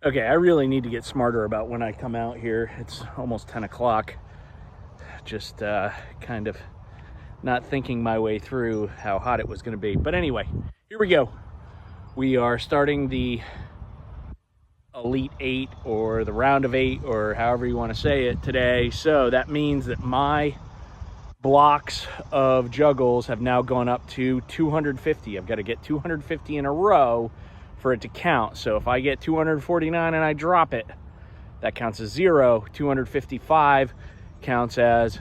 Okay, I really need to get smarter about when I come out here. It's almost 10 o'clock. Just kind of not thinking my way through how hot it was going to be. But anyway, here we go. We are starting the Elite 8 or the round of 8 or however you want to say it today. So that means that my blocks of juggles have now gone up to 250. I've got to get 250 in a row for it to count. So if I get 249 and I drop it, that counts as 0. 255 counts as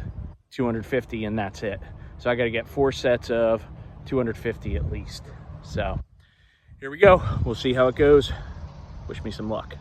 250, and that's it. So I got to get 4 sets of 250 at least. So here we go. We'll see how it goes. Wish me some luck.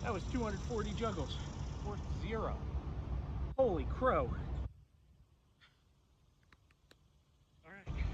That was 240 juggles, worth 0. Holy crow. All right.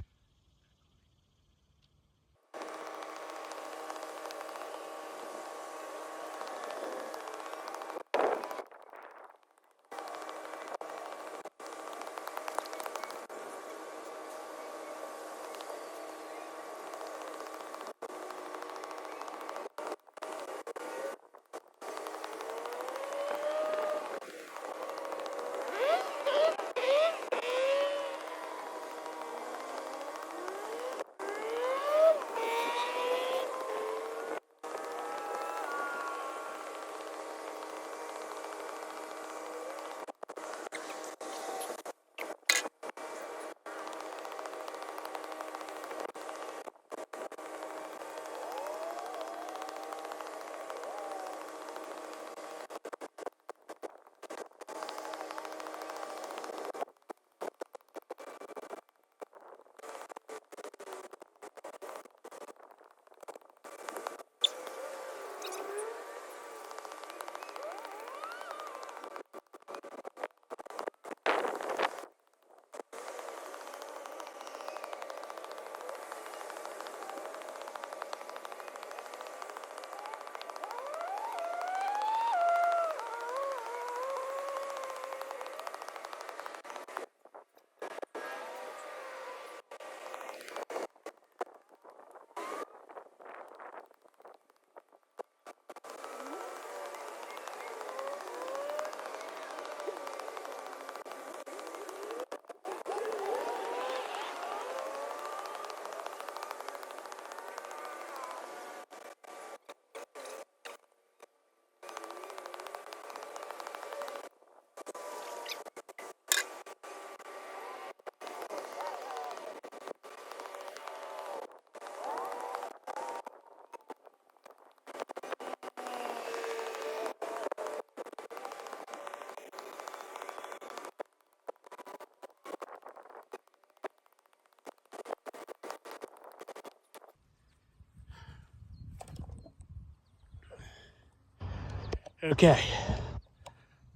Okay.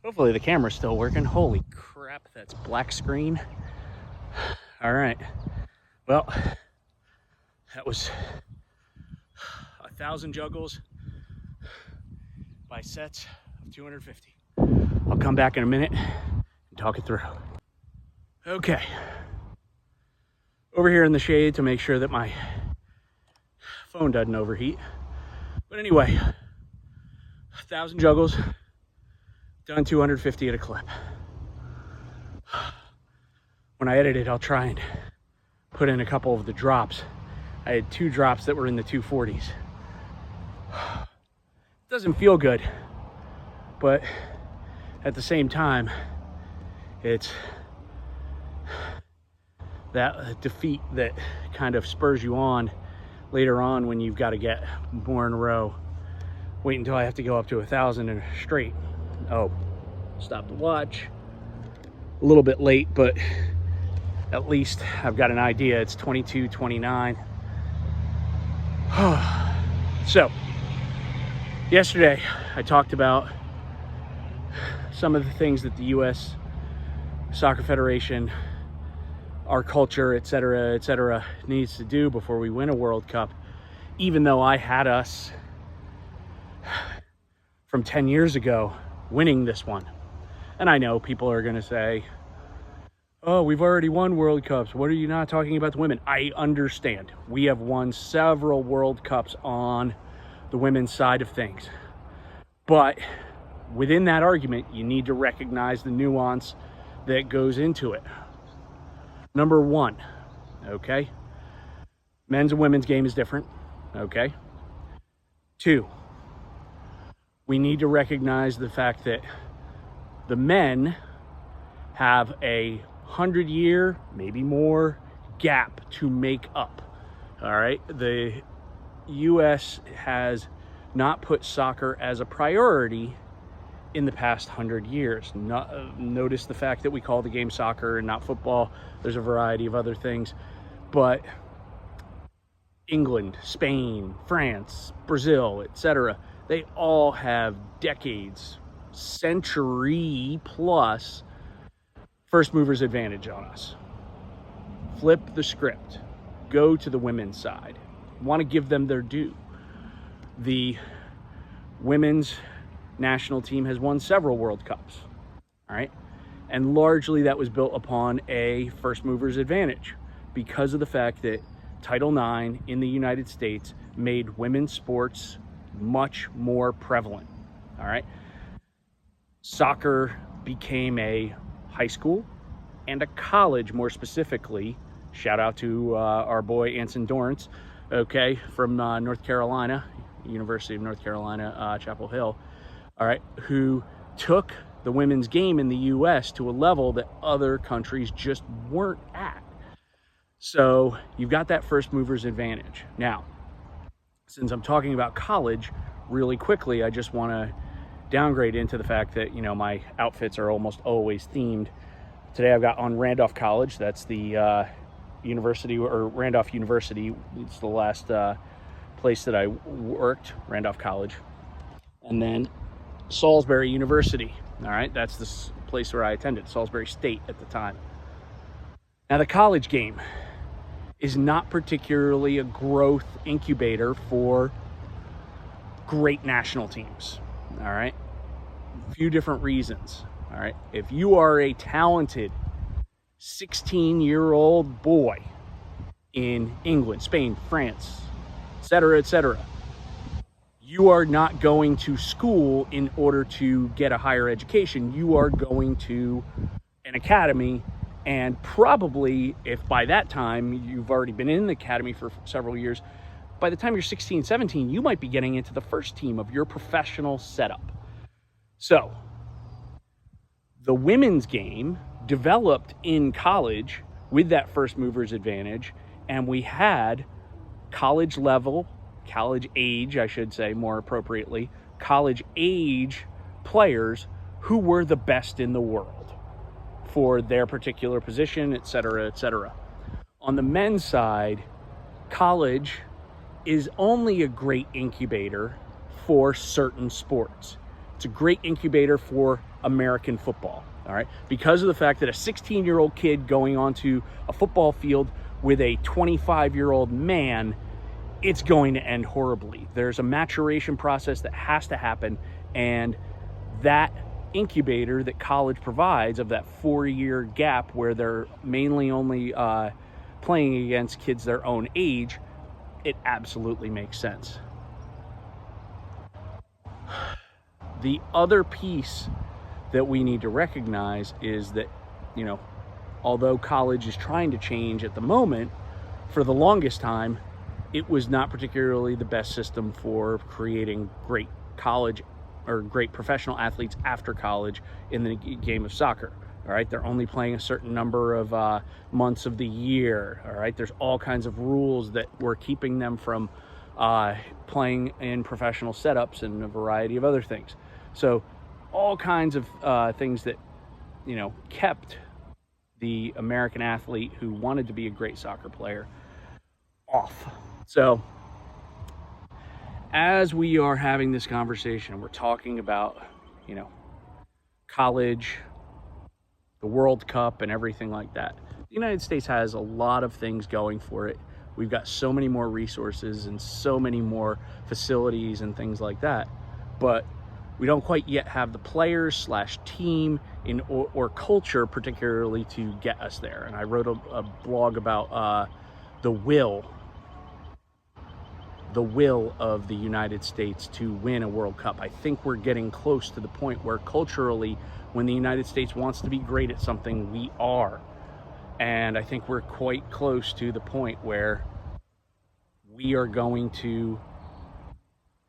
Hopefully the camera's still working. Holy crap, that's black screen. All right. Well, that was 1,000 juggles by sets of 250. I'll come back in a minute and talk it through. Okay. Over here in the shade to make sure that my phone doesn't overheat. But anyway, 1,000 juggles, done 250 at a clip. When I edit it, I'll try and put in a couple of the drops. I had 2 drops that were in the 240s. It doesn't feel good, but at the same time, It's that defeat that kind of spurs you on later on when you've got to get more in a row. Wait until I have to go up to 1,000 and straight. Oh, stop the watch. A little bit late, but at least I've got an idea. It's 22:29. So, yesterday I talked about some of the things that the U.S. Soccer Federation, our culture, etc., needs to do before we win a World Cup, even though I had us from 10 years ago winning this one. And I know people are going to say, oh, we've already won World Cups. What are you not talking about the women? I understand. We have won several World Cups on the women's side of things. But within that argument, you need to recognize the nuance that goes into it. Number one, okay? Men's and women's game is different, okay? Two, we need to recognize the fact that the men have a 100-year, maybe more, gap to make up, all right? The U.S. has not put soccer as a priority in the past 100 years. Notice the fact that we call the game soccer and not football. There's a variety of other things, but England, Spain, France, Brazil, etc., they all have decades, century plus first movers advantage on us. Flip the script. Go to the women's side. Want to give them their due. The women's national team has won several World Cups, all right? And largely that was built upon a first mover's advantage because of the fact that Title IX in the United States made women's sports much more prevalent, all right? Soccer became a high school and a college, more specifically. Shout out to our boy Anson Dorrance, okay, from North Carolina, University of North Carolina, Chapel Hill, all right, who took the women's game in the U.S. to a level that other countries just weren't at. So you've got that first mover's advantage. Now, since I'm talking about college really quickly, I just want to downgrade into the fact that, you know, my outfits are almost always themed. Today I've got on Randolph College. That's the university, or Randolph University. It's the last place that I worked, Randolph College. And then Salisbury University, all right? That's the place where I attended, Salisbury State at the time. Now, the college game is not particularly a growth incubator for great national teams, all right? A few different reasons, all right? If you are a talented 16-year-old boy in England, Spain, France, etc., you are not going to school in order to get a higher education. You are going to an academy, and probably, if by that time you've already been in the academy for several years, by the time you're 16, 17, you might be getting into the first team of your professional setup. So, the women's game developed in college with that first mover's advantage, and we had college age, I should say more appropriately, college age players who were the best in the world for their particular position, etc. On the men's side, college is only a great incubator for certain sports. It's a great incubator for American football, all right? Because of the fact that a 16-year-old kid going onto a football field with a 25-year-old man, it's going to end horribly. There's a maturation process that has to happen, and that incubator that college provides of that 4-year gap where they're mainly only playing against kids their own age, it absolutely makes sense. The other piece that we need to recognize is that, you know, although college is trying to change at the moment, for the longest time, it was not particularly the best system for creating great college or great professional athletes after college in the game of soccer. All right, they're only playing a certain number of months of the year. All right, there's all kinds of rules that were keeping them from playing in professional setups and a variety of other things. So all kinds of things that, you know, kept the American athlete who wanted to be a great soccer player off. So as we are having this conversation, we're talking about, you know, college, the World Cup, and everything like that. The United States has a lot of things going for it. We've got so many more resources and so many more facilities and things like that, but we don't quite yet have the players / team or culture particularly to get us there. And I wrote a blog about the will of the United States to win a World Cup. I think we're getting close to the point where culturally, when the United States wants to be great at something, we are. And I think we're quite close to the point where we are going to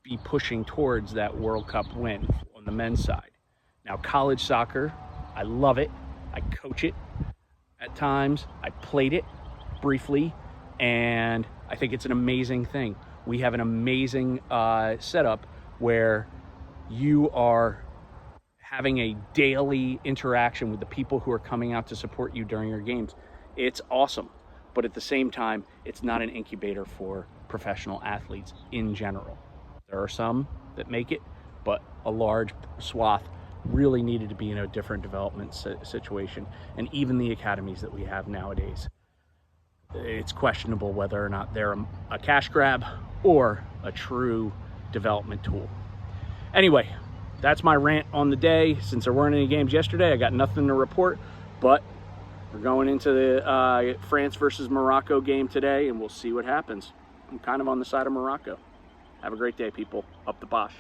be pushing towards that World Cup win on the men's side. Now, college soccer, I love it. I coach it at times. I played it briefly, and I think it's an amazing thing. We have an amazing setup where you are having a daily interaction with the people who are coming out to support you during your games. It's awesome, but at the same time, it's not an incubator for professional athletes in general. There are some that make it, but a large swath really needed to be in a different development situation. And even the academies that we have nowadays, it's questionable whether or not they're a cash grab or a true development tool. Anyway, that's my rant on the day. Since there weren't any games yesterday, I got nothing to report, but we're going into the France versus Morocco game today, and we'll see what happens. I'm kind of on the side of Morocco. Have a great day, people. Up the Bosch.